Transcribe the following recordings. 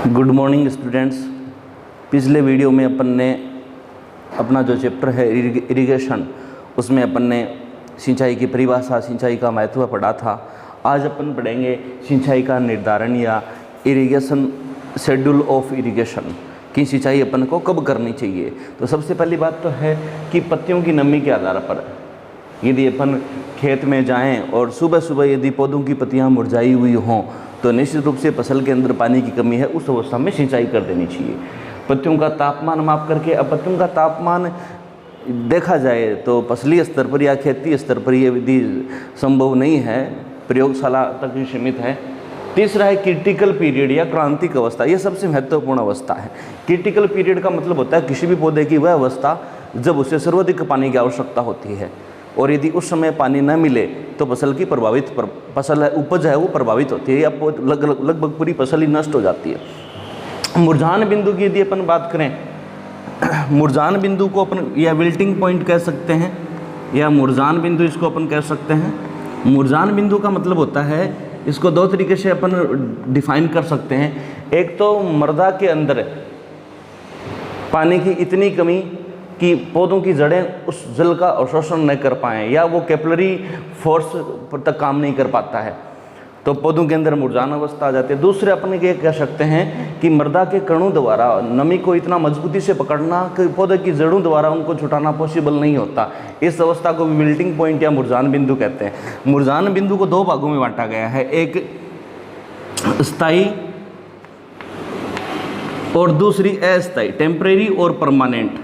Good morning students. पिछले video में अपन ने अपना जो चैप्टर है इरिगेशन, उसमें अपन ने सिंचाई की परिभाषा, सिंचाई का महत्व पढ़ा था। आज अपन पढ़ेंगे सिंचाई का निर्धारण या इरिगेशन शेड्यूल ऑफ इरिगेशन कि सिंचाई अपन को कब करनी चाहिए। तो सबसे पहली बात तो है कि पत्तियों की नमी के आधार पर यदि अपन खेत में जाएं और सुबह सुबह यदि पौधों की पत्तियां मुरझाई हुई हों तो निश्चित रूप से फसल के अंदर पानी की कमी है, उस अवस्था में सिंचाई कर देनी चाहिए। पत्तियों का तापमान माप करके, अब पत्तियों का तापमान देखा जाए तो फसली स्तर पर या खेती स्तर पर यह विधि संभव नहीं है, प्रयोगशाला तक ही सीमित है। तीसरा है क्रिटिकल पीरियड या क्रांतिक अवस्था, यह सबसे महत्वपूर्ण अवस्था है। क्रिटिकल पीरियड का मतलब होता है किसी भी पौधे की वह अवस्था जब उसे सर्वाधिक पानी की आवश्यकता होती है और यदि उस समय पानी न मिले तो फसल की फसल उपज है वो प्रभावित होती है या लगभग पूरी फसल ही नष्ट हो जाती है। मुरझान बिंदु की यदि अपन बात करें, मुरझान बिंदु को अपन या विल्टिंग पॉइंट कह सकते हैं या मुरझान बिंदु इसको अपन कह सकते हैं। मुरझान बिंदु का मतलब होता है, इसको दो तरीके से अपन डिफाइन कर सकते हैं। एक तो मृदा के अंदर पानी की इतनी कमी कि पौधों की जड़ें उस जल का अवशोषण नहीं कर पाएँ या वो कैपिलरी फोर्स तक काम नहीं कर पाता है, तो पौधों के अंदर मुरझान अवस्था आ जाती है। दूसरे अपन ये कह सकते हैं कि मृदा के कणों द्वारा नमी को इतना मजबूती से पकड़ना कि पौधे की जड़ों द्वारा उनको छुटाना पॉसिबल नहीं होता। इस अवस्था को विल्टिंग पॉइंट या मुरझान बिंदु कहते हैं। मुरझान बिंदु को दो भागों में बांटा गया है, एक स्थायी और दूसरी अस्थायी, टेम्परेरी और परमानेंट।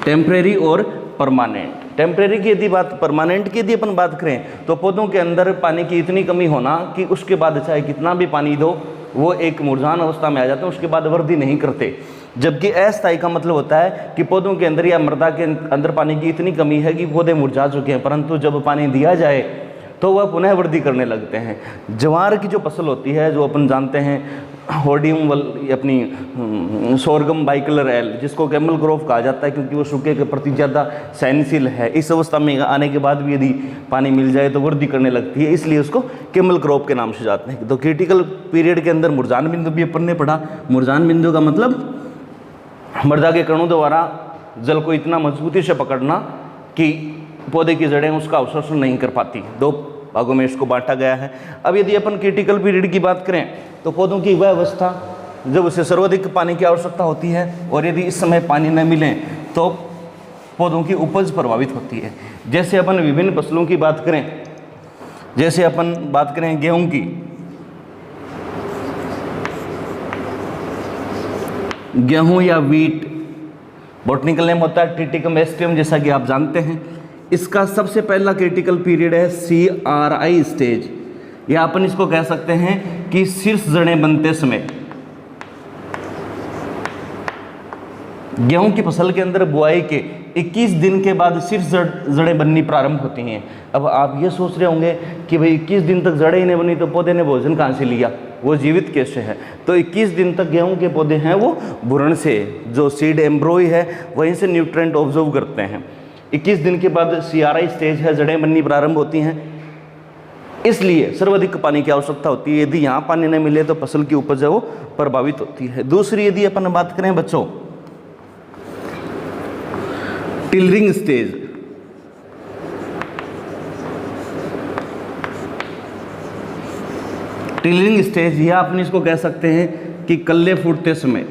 टेम्परेरी और परमानेंट। टेम्परेरी की यदि बात, परमानेंट की यदि अपन बात करें तो पौधों के अंदर पानी की इतनी कमी होना कि उसके बाद चाहे कितना भी पानी दो वो एक मुरझान अवस्था में आ जाते हैं, उसके बाद वृद्धि नहीं करते। जबकि अस्थायी का मतलब होता है कि पौधों के अंदर या मृदा के अंदर पानी की इतनी कमी है कि पौधे मुरझा चुके हैं, परंतु जब पानी दिया जाए तो वह पुनः वृद्धि करने लगते हैं। ज्वार की जो फसल होती है, जो अपन जानते हैं होर्डियम अपनी सोरगम बाइकलर एल, जिसको कैमल क्रॉप कहा जाता है क्योंकि वो सूखे के प्रति ज़्यादा सहनशील है। इस अवस्था में आने के बाद भी यदि पानी मिल जाए तो वृद्धि करने लगती है, इसलिए उसको कैमल क्रॉप के नाम से जाते हैं। तो क्रिटिकल पीरियड के अंदर मुरझान बिंदु भी अपन ने पढ़ा। मुरझान बिंदु का मतलब मृदा के कणों द्वारा जल को इतना मजबूती से पकड़ना कि पौधे की जड़ें उसका अवशोषण नहीं कर पाती। दो भागों में इसको बांटा गया है। अब यदि अपन क्रिटिकल पीरियड की बात करें तो पौधों की वह अवस्था जब उसे सर्वाधिक पानी की आवश्यकता होती है और यदि इस समय पानी न मिले तो पौधों की उपज प्रभावित होती है। जैसे अपन विभिन्न फसलों की बात करें, जैसे अपन बात करें गेहूं की, गेहूं या वीट, बॉटनिकल नेम होता है ट्रिटिकम एस्टियम, जैसा कि आप जानते हैं। इसका सबसे पहला क्रिटिकल पीरियड है CRI स्टेज, या अपन इसको कह सकते हैं कि शीर्ष जड़ें बनते समय। गेहूं की फसल के अंदर बुआई के 21 दिन के बाद शीर्ष जड़ें बननी प्रारंभ होती हैं। अब आप ये सोच रहे होंगे कि भाई 21 दिन तक जड़ें ही नहीं बनी तो पौधे ने भोजन कहाँ से लिया, वो जीवित कैसे है? तो 21 दिन तक गेहूं के पौधे हैं वो भ्रूण से, जो सीड एम्ब्रोई है वहीं से न्यूट्रेंट ऑब्जर्व करते हैं। 21 दिन के बाद CRI स्टेज है, जड़ें बननी प्रारंभ होती हैं। इसलिए सर्वाधिक पानी की आवश्यकता होती है। यदि यहाँ पानी नहीं मिले तो फसल की उपज है वो प्रभावित होती है। दूसरी यदि अपन बात करें बच्चों, टिलरिंग स्टेज। टिलरिंग स्टेज या अपन इसको कह सकते हैं कि कल्ले फूटते समय।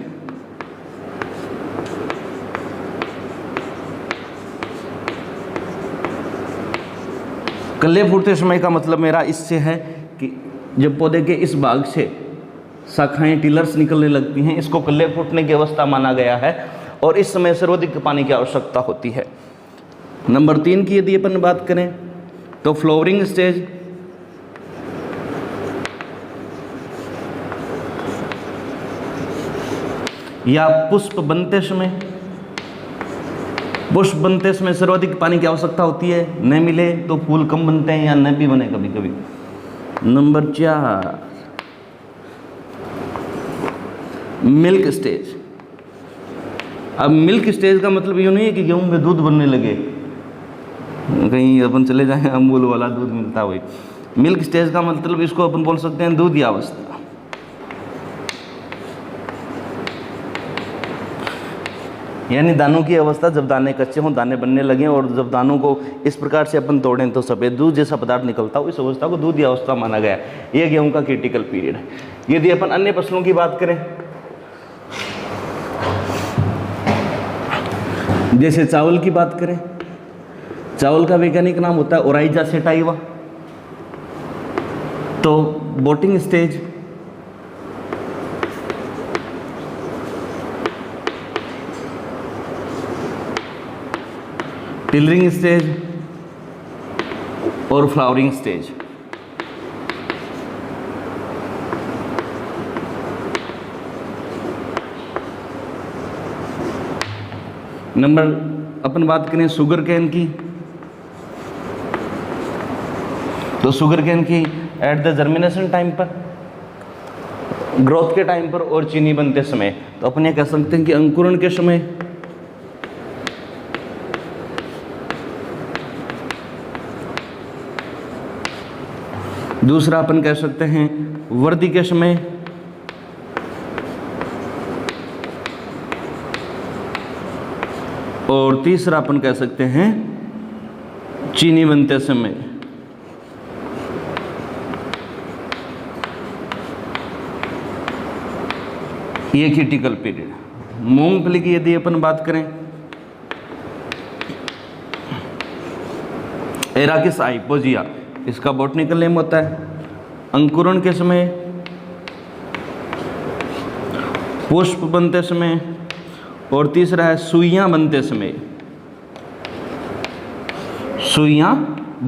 कल्ले फूटते समय का मतलब मेरा इससे है कि जब पौधे के इस भाग से शाखाएं टिलर्स निकलने लगती हैं, इसको कल्ले फूटने की अवस्था माना गया है और इस समय सर्वाधिक पानी की आवश्यकता होती है। नंबर 3 की यदि अपन बात करें तो फ्लावरिंग स्टेज, या पुष्प बनते समय। पुष्प बनते समय सर्वाधिक पानी की आवश्यकता होती है, न मिले तो फूल कम बनते हैं या न भी बने कभी कभी। Number 4 milk stage. अब मिल्क स्टेज का मतलब ये नहीं है कि गेहूं में दूध बनने लगे, कहीं अपन चले जाएं अमूल वाला दूध मिलता हुई। मिल्क स्टेज का मतलब इसको अपन बोल सकते हैं दूध अवस्था। यानी दानों की अवस्था जब दाने कच्चे हों, दाने बनने लगें और जब दानों को इस प्रकार से अपन तोड़ें तो सफ़ेद दूध जैसा पदार्थ निकलता हो, इस अवस्था को दूध अवस्था माना गया है। यह गेहूं का क्रिटिकल पीरियड है। यदि अपन अन्य फसलों की बात करें, जैसे चावल की बात करें, चावल का वैज्ञानिक नाम होता है ओराइजा सेटाइवा। तो बोटिंग स्टेज, टिलरिंग स्टेज और फ्लावरिंग स्टेज। नंबर अपन बात करें शुगर केन की, तो शुगर केन की एट द जर्मिनेशन टाइम पर, ग्रोथ के टाइम पर और चीनी बनते समय। तो अपन ये कह सकते हैं कि अंकुरण के समय, दूसरा अपन कह सकते हैं वृद्धि के समय, और तीसरा अपन कह सकते हैं चीनी बनते समय। ये क्रिटिकल पीरियड। मूंगफली की यदि अपन बात करें, एराकिस हाइपोजिया इसका बॉटनिकल नेम होता है। अंकुरण के समय, पुष्प बनते समय, और तीसरा है सुइयां बनते समय। सुइयां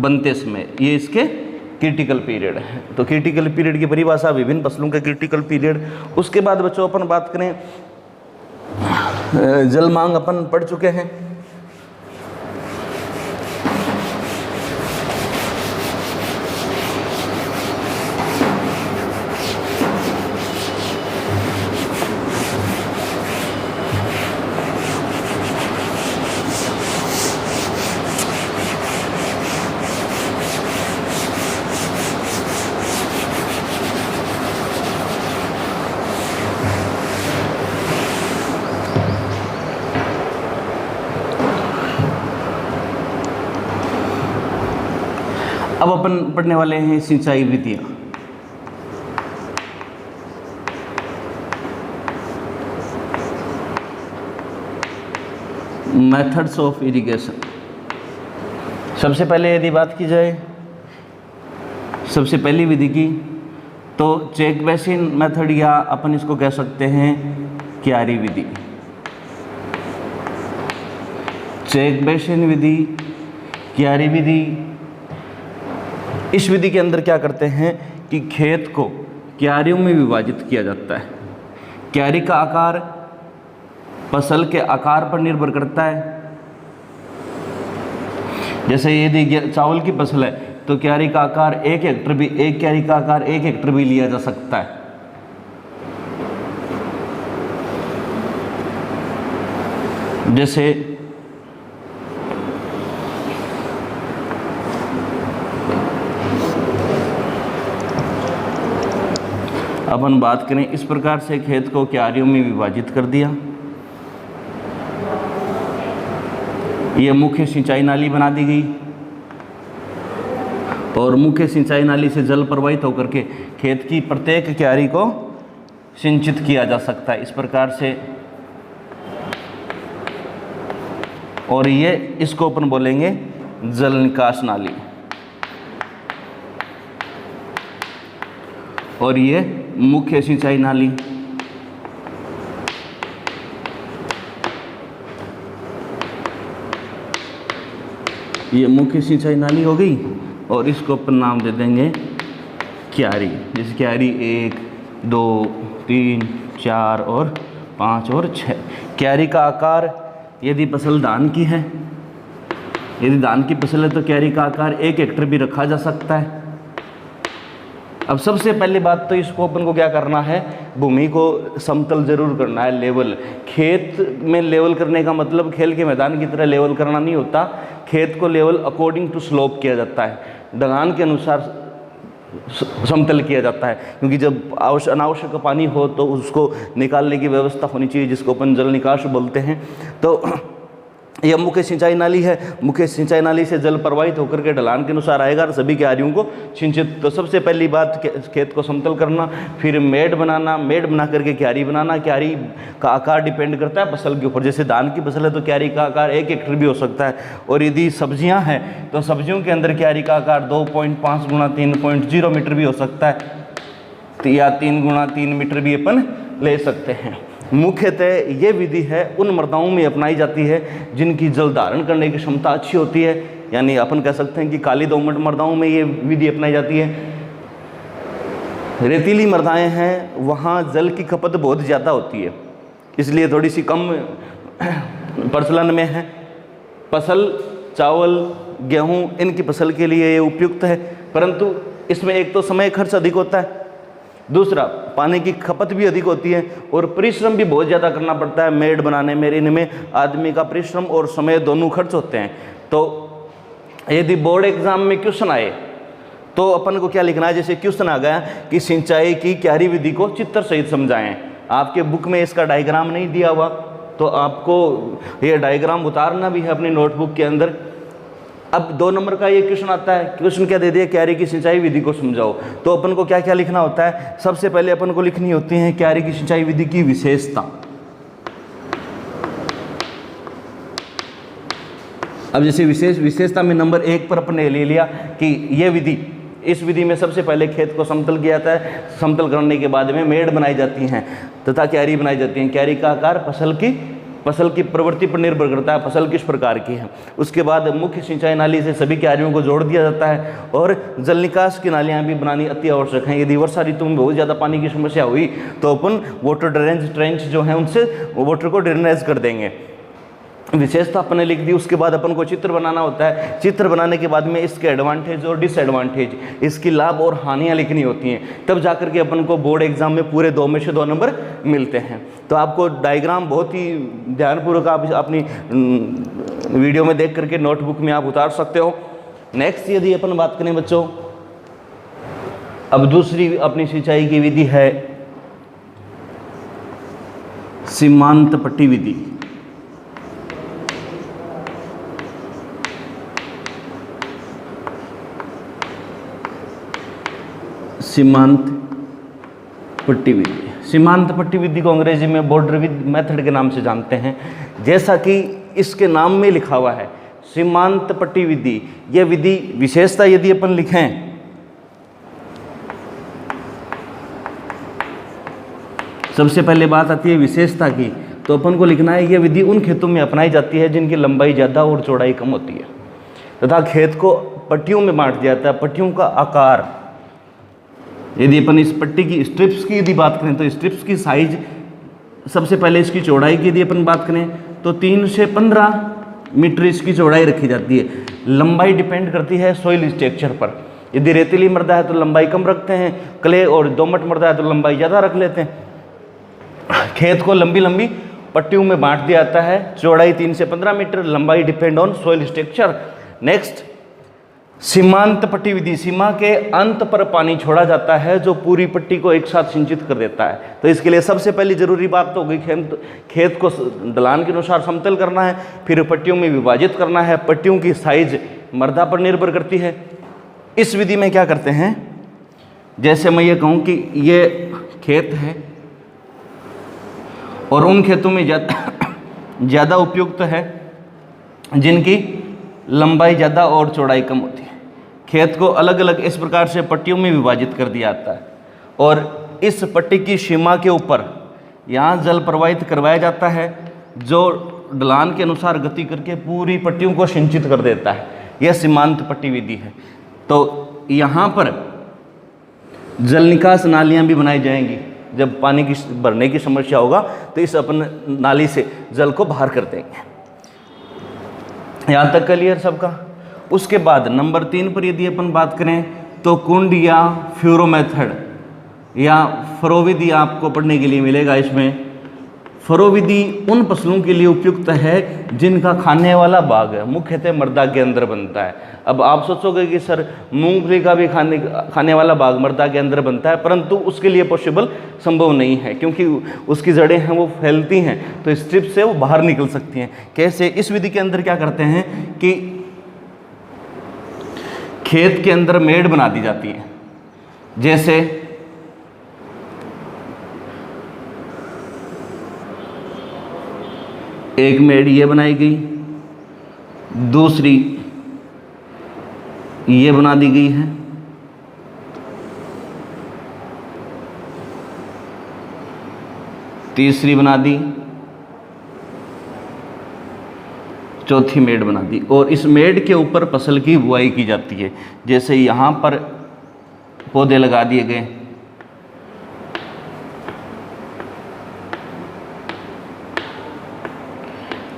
बनते समय ये इसके क्रिटिकल पीरियड है। तो क्रिटिकल पीरियड की परिभाषा, विभिन्न फसलों के क्रिटिकल पीरियड। उसके बाद बच्चों अपन बात करें, जल मांग अपन पढ़ चुके हैं। अब अपन पढ़ने वाले हैं सिंचाई विधियां। Methods of irrigation. सबसे पहले यदि बात की जाए सबसे पहली विधि की, तो चेक बेसिन मेथड, या अपन इसको कह सकते हैं क्यारी विधि। चेक बेसिन विधि, क्यारी विधि। इस विधि के अंदर क्या करते हैं कि खेत को क्यारियों में विभाजित किया जाता है। क्यारी का आकार फसल के आकार पर निर्भर करता है। जैसे यदि चावल की फसल है तो क्यारी का आकार 1 हेक्टर भी, एक क्यारी का आकार 1 हेक्टर भी लिया जा सकता है। जैसे अपन बात करें, इस प्रकार से खेत को क्यारियों में विभाजित कर दिया। यह मुख्य सिंचाई नाली बना दी गई और मुख्य सिंचाई नाली से जल प्रवाहित होकर के खेत की प्रत्येक क्यारी को सिंचित किया जा सकता है इस प्रकार से। और ये इसको अपन बोलेंगे जल निकास नाली। और ये मुख्य सिंचाई नाली। ये मुख्य सिंचाई नाली हो गई और इसको अपन नाम दे देंगे क्यारी। जैसे क्यारी 1, 2, 3, 4 और 5 और 6। क्यारी का आकार, यदि फसल धान की है, यदि धान की फसल है तो क्यारी का आकार 1 हेक्टर भी रखा जा सकता है। अब सबसे पहली बात तो इसको अपन को क्या करना है, भूमि को समतल जरूर करना है, लेवल। खेत में लेवल करने का मतलब खेल के मैदान की तरह लेवल करना नहीं होता। खेत को लेवल अकॉर्डिंग टू स्लोप किया जाता है, ढलान के अनुसार समतल किया जाता है, क्योंकि जब अनावश्यक पानी हो तो उसको निकालने की व्यवस्था होनी चाहिए, जिसको अपन जल निकास बोलते हैं। तो यह मुख्य सिंचाई नाली है। मुख्य सिंचाई नाली से जल प्रवाहित होकर के ढलान के अनुसार आएगा और सभी क्यारियों को सिंचित। तो सबसे पहली बात खेत को समतल करना, फिर मेड़ बनाना, मेड़ बना करके क्यारी बनाना। क्यारी का आकार डिपेंड करता है फसल के ऊपर। जैसे धान की फसल है तो क्यारी का आकार 1 हेक्टेयर भी हो सकता है, और यदि सब्जियां हैं तो सब्जियों के अंदर क्यारी का आकार 2.5 गुणा 3.0 मीटर भी हो सकता है, या 3 गुणा 3 मीटर भी अपन ले सकते हैं। मुख्यतः ये विधि है उन मृदाओं में अपनाई जाती है जिनकी जल धारण करने की क्षमता अच्छी होती है, यानी अपन कह सकते हैं कि काली दोमट मृदाओं में ये विधि अपनाई जाती है। रेतीली मृदाएं हैं वहाँ जल की खपत बहुत ज़्यादा होती है, इसलिए थोड़ी सी कम प्रचलन में है। फसल, चावल, गेहूँ, इनकी फसल के लिए ये उपयुक्त है, परंतु इसमें एक तो समय खर्च अधिक होता है, दूसरा पानी की खपत भी अधिक होती है, और परिश्रम भी बहुत ज़्यादा करना पड़ता है। मेड़ बनाने में, इनमें आदमी का परिश्रम और समय दोनों खर्च होते हैं। तो यदि बोर्ड एग्जाम में क्वेश्चन आए तो अपन को क्या लिखना है? जैसे क्वेश्चन आ गया कि सिंचाई की क्यारी विधि को चित्र सहित समझाएं। आपके बुक में इसका डायग्राम नहीं दिया हुआ, तो आपको ये डायग्राम उतारना भी है अपनी नोटबुक के अंदर। अब 2 नंबर का ये क्वेश्चन आता है, क्वेश्चन क्या दे दिया? क्यारी की सिंचाई विधि को समझाओ। तो अपन को क्या क्या लिखना होता है? सबसे पहले अपन को लिखनी होती है क्यारी की सिंचाई विधि की विशेषता। अब जैसे विशेषता में नंबर 1 पर अपन ने ले लिया कि ये विधि, इस विधि में सबसे पहले खेत को समतल किया जाता है। समतल करने के बाद में मेड़ बनाई जाती हैं तथा क्यारी बनाई जाती हैं। क्यारी का आकार फसल की प्रवृत्ति पर निर्भर करता है, फसल किस प्रकार की है। उसके बाद मुख्य सिंचाई नाली से सभी क्यारियों को जोड़ दिया जाता है, और जल निकास की नालियाँ भी बनानी अति आवश्यक हैं। यदि वर्षा ऋतु में बहुत ज़्यादा पानी की समस्या हुई तो अपन वाटर ड्रेनेज ट्रेंच जो है उनसे वाटर को ड्रेनेज कर देंगे। विशेषता अपन ने लिख दी। उसके बाद अपन को चित्र बनाना होता है। चित्र बनाने के बाद में इसके एडवांटेज और डिसएडवांटेज, इसकी लाभ और हानियां लिखनी होती हैं, तब जाकर के अपन को बोर्ड एग्जाम में पूरे 2 में से 2 नंबर मिलते हैं। तो आपको डायग्राम बहुत ही ध्यानपूर्वक आप अपनी वीडियो में देख करके नोटबुक में आप उतार सकते हो। नेक्स्ट यदि अपन बात करें बच्चों, अब दूसरी अपनी सिंचाई की विधि है सीमांत पट्टी विधि। सीमांत पट्टी विधि, सीमांत पट्टी विधि को अंग्रेजी में बॉर्डर मेथड के नाम से जानते हैं। जैसा कि इसके नाम में लिखा हुआ है सीमांत पट्टी विधि, यह विधि विशेषता यदि अपन लिखें, सबसे पहले बात आती है विशेषता की, तो अपन को लिखना है यह विधि उन खेतों में अपनाई जाती है जिनकी लंबाई ज़्यादा और चौड़ाई कम होती है, तथा खेत को पट्टियों में बांट दिया जाता है। पट्टियों का आकार, यदि अपन इस पट्टी की स्ट्रिप्स की यदि बात करें तो स्ट्रिप्स की साइज, सबसे पहले इसकी चौड़ाई की यदि अपन बात करें तो 3 से 15 मीटर इसकी चौड़ाई रखी जाती है। लंबाई डिपेंड करती है सॉइल स्ट्रक्चर पर। यदि रेतीली मृदा है तो लंबाई कम रखते हैं, क्ले और दोमट मृदा है तो लंबाई ज़्यादा रख लेते हैं। खेत को लंबी लंबी पट्टियों में बांट दिया जाता है। चौड़ाई 3 से 15 मीटर, लंबाई depend on soil structure. Next, सीमांत पट्टी विधि, सीमा के अंत पर पानी छोड़ा जाता है जो पूरी पट्टी को एक साथ सिंचित कर देता है। तो इसके लिए सबसे पहली जरूरी बात तो होगी खेत को ढलान के अनुसार समतल करना है, फिर पट्टियों में विभाजित करना है। पट्टियों की साइज मृदा पर निर्भर करती है। इस विधि में क्या करते हैं, जैसे मैं ये कहूँ कि ये खेत है और उन खेतों में ज़्यादा उपयुक्त है जिनकी लंबाई ज़्यादा और चौड़ाई कम होती है। खेत को अलग अलग इस प्रकार से पट्टियों में विभाजित कर दिया जाता है, और इस पट्टी की सीमा के ऊपर यहाँ जल प्रवाहित करवाया जाता है जो ढलान के अनुसार गति करके पूरी पट्टियों को सिंचित कर देता है। यह सीमांत पट्टी विधि है। तो यहाँ पर जल निकास नालियाँ भी बनाई जाएंगी। जब पानी की भरने की समस्या होगा तो इस अपन नाली से जल को बाहर कर देंगे। यहाँ तक क्लियर सबका। उसके बाद नंबर 3 पर यदि अपन बात करें तो कुंड या फ्यूरो मेथड या फरो विधि आपको पढ़ने के लिए मिलेगा। इसमें फरो विधि उन फसलों के लिए उपयुक्त है जिनका खाने वाला भाग है मुख्यतः मृदा के अंदर बनता है। अब आप सोचोगे कि सर मूंगफली का भी खाने वाला भाग मृदा के अंदर बनता है, परंतु उसके लिए पॉसिबल संभव नहीं है क्योंकि उसकी जड़ें हैं वो फैलती हैं, तो स्ट्रिप से वो बाहर निकल सकती हैं। कैसे? इस विधि के अंदर क्या करते हैं कि खेत के अंदर मेड़ बना दी जाती है। जैसे एक मेड़ ये बनाई गई, दूसरी ये बना दी गई है, तीसरी बना दी, चौथी मेड़ बना दी, और इस मेड़ के ऊपर फसल की बुआई की जाती है। जैसे यहाँ पर पौधे लगा दिए गए,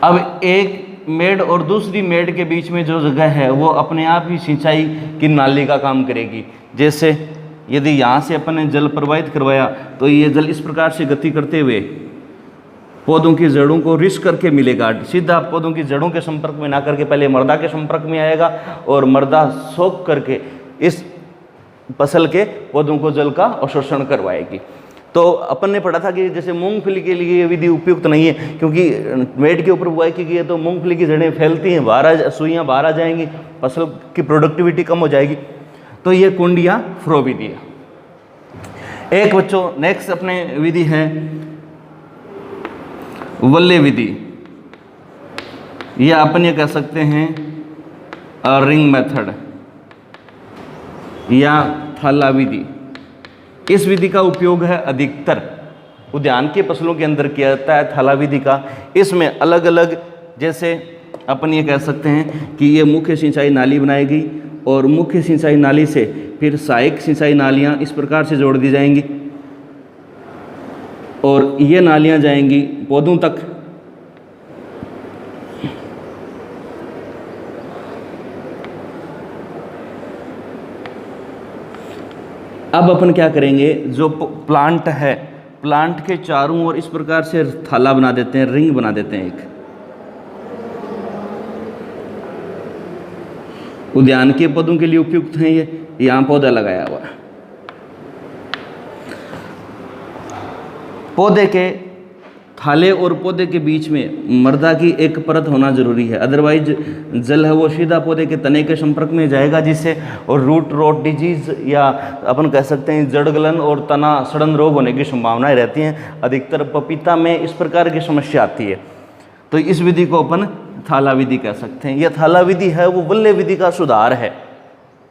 अब एक मेड़ और दूसरी मेड़ के बीच में जो जगह है वो अपने आप ही सिंचाई की नाली का काम करेगी। जैसे यदि यहाँ से अपन ने जल प्रवाहित करवाया तो ये जल इस प्रकार से गति करते हुए पौधों की जड़ों को रिस करके मिलेगा, सीधा पौधों की जड़ों के संपर्क में ना करके पहले मृदा के संपर्क में आएगा और मृदा सोख करके इस फसल के पौधों को जल का अवशोषण करवाएगी। तो अपन ने पढ़ा था कि जैसे मूंगफली के लिए ये विधि उपयुक्त नहीं है क्योंकि मेड़ के ऊपर बुआई की गई है तो मूंगफली की जड़ें फैलती हैं, सुइयाँ बाहर आ जाएंगी, फसल की प्रोडक्टिविटी कम हो जाएगी। तो ये कुंड या फ्रो विधि है। एक बच्चों नेक्स्ट अपने विधि है वल्ले विधि, या अपन ये कह सकते हैं रिंग मेथड या थाला विधि। इस विधि का उपयोग है अधिकतर उद्यान के फसलों के अंदर किया जाता है थाला विधि का। इसमें अलग अलग, जैसे अपन ये कह सकते हैं कि ये मुख्य सिंचाई नाली बनाएगी और मुख्य सिंचाई नाली से फिर सहायक सिंचाई नालियाँ इस प्रकार से जोड़ दी जाएंगी और ये नालियाँ जाएंगी पौधों तक। अब अपन क्या करेंगे, जो प्लांट है प्लांट के चारों ओर इस प्रकार से थाला बना देते हैं, रिंग बना देते हैं एक। उद्यान के पौधों के लिए उपयुक्त है ये, यहाँ पौधा लगाया हुआ है। पौधे के थाले और पौधे के बीच में मृदा की एक परत होना जरूरी है, अदरवाइज जल है वो सीधा पौधे के तने के संपर्क में जाएगा जिससे और रूट रोट डिजीज या अपन कह सकते हैं जड़ गलन और तना सड़न रोग होने की संभावनाएं रहती हैं। अधिकतर पपीता में इस प्रकार की समस्या आती है। तो इस विधि को अपन थाला विधि कह सकते हैं। यह थाला विधि है वो वल्ले विधि का सुधार है।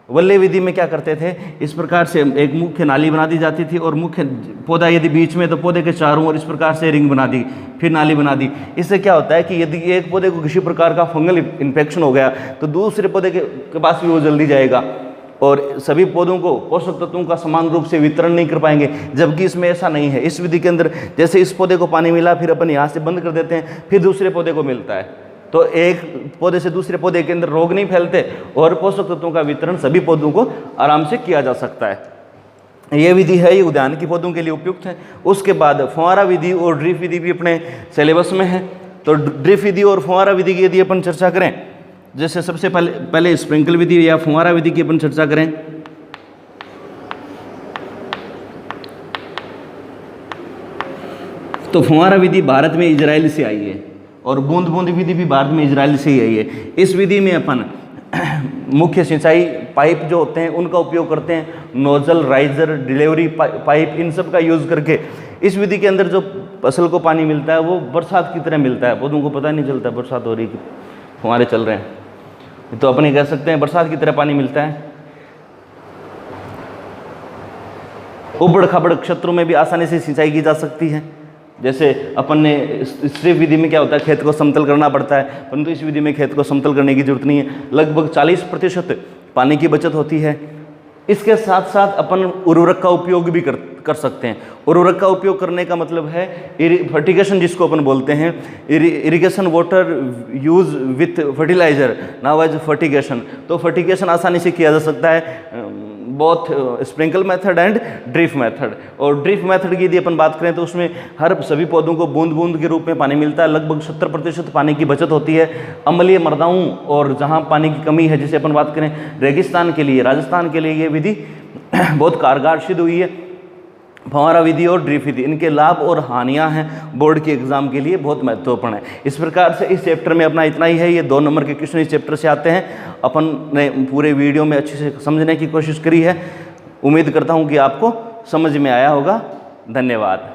वल्ले विधि में क्या करते थे, इस प्रकार से एक मुख्य नाली बना दी जाती थी और मुख्य पौधा यदि बीच में तो पौधे के चारों ओर इस प्रकार से रिंग बना दी, फिर नाली बना दी। इससे क्या होता है कि यदि एक पौधे को किसी प्रकार का फंगल इन्फेक्शन हो गया तो दूसरे पौधे के पास भी वो जल्दी जाएगा और सभी पौधों को पोषक तत्वों का समान रूप से वितरण नहीं कर पाएंगे, जबकि इसमें ऐसा नहीं है। इस विधि के अंदर जैसे इस पौधे को पानी मिला फिर अपन यहाँ से बंद कर देते हैं, फिर दूसरे पौधे को मिलता है, तो एक पौधे से दूसरे पौधे के अंदर रोग नहीं फैलते और पोषक तत्वों का वितरण सभी पौधों को आराम से किया जा सकता है। ये विधि है, ये उद्यान के पौधों के लिए उपयुक्त है। उसके बाद फुहारा विधि और ड्रिप विधि भी अपने सिलेबस में है। तो ड्रिप विधि और फुहारा विधि की यदि अपन चर्चा करें, जैसे सबसे पहले स्प्रिंकल विधि या फुहारा विधि की अपन चर्चा करें, तो फुहारा विधि भारत में इजराइल से आई है और बूंद बूंद विधि भी भारत में इजराइल से ही आई है। इस विधि में अपन मुख्य सिंचाई पाइप जो होते हैं उनका उपयोग करते हैं, नोजल, राइजर, डिलीवरी पाइप, इन सब का यूज़ करके इस विधि के अंदर जो फसल को पानी मिलता है वो बरसात की तरह मिलता है। पौधों को पता नहीं चलता बरसात हो रही, फुहारे चल रहे हैं, तो अपन ये कह सकते हैं बरसात की तरह पानी मिलता है। उबड़ खाबड़ क्षेत्रों में भी आसानी से सिंचाई की जा सकती है। जैसे अपन ने स्ट्रिप विधि में क्या होता है, खेत को समतल करना पड़ता है, परंतु इस विधि में खेत को समतल करने की जरूरत नहीं है। लगभग 40% पानी की बचत होती है। इसके साथ साथ अपन उर्वरक का उपयोग भी कर सकते हैं। उर्वरक का उपयोग करने का मतलब है फर्टिगेशन, जिसको अपन बोलते हैं irrigation water use with fertiliser now as fertigation. तो फर्टिगेशन आसानी से किया जा सकता है। Both sprinkle method and drip method. और ड्रिप मेथड की यदि अपन बात करें तो उसमें हर सभी पौधों को बूंद बूंद के रूप में पानी मिलता है, लगभग 70% पानी की बचत होती है। अम्लीय मृदाओं और जहाँ पानी की कमी है, जैसे अपन बात करें रेगिस्तान के लिए, राजस्थान के लिए ये विधि बहुत कारगर सिद्ध हुई है। फव्वारा विधि और ड्रिप विधि, इनके लाभ और हानियां हैं, बोर्ड के एग्जाम के लिए बहुत महत्वपूर्ण है। इस प्रकार से इस चैप्टर में अपना इतना ही है। ये 2 नंबर के क्वेश्चन इस चैप्टर से आते हैं। अपन ने पूरे वीडियो में अच्छे से समझने की कोशिश करी है। उम्मीद करता हूं कि आपको समझ में आया होगा। धन्यवाद।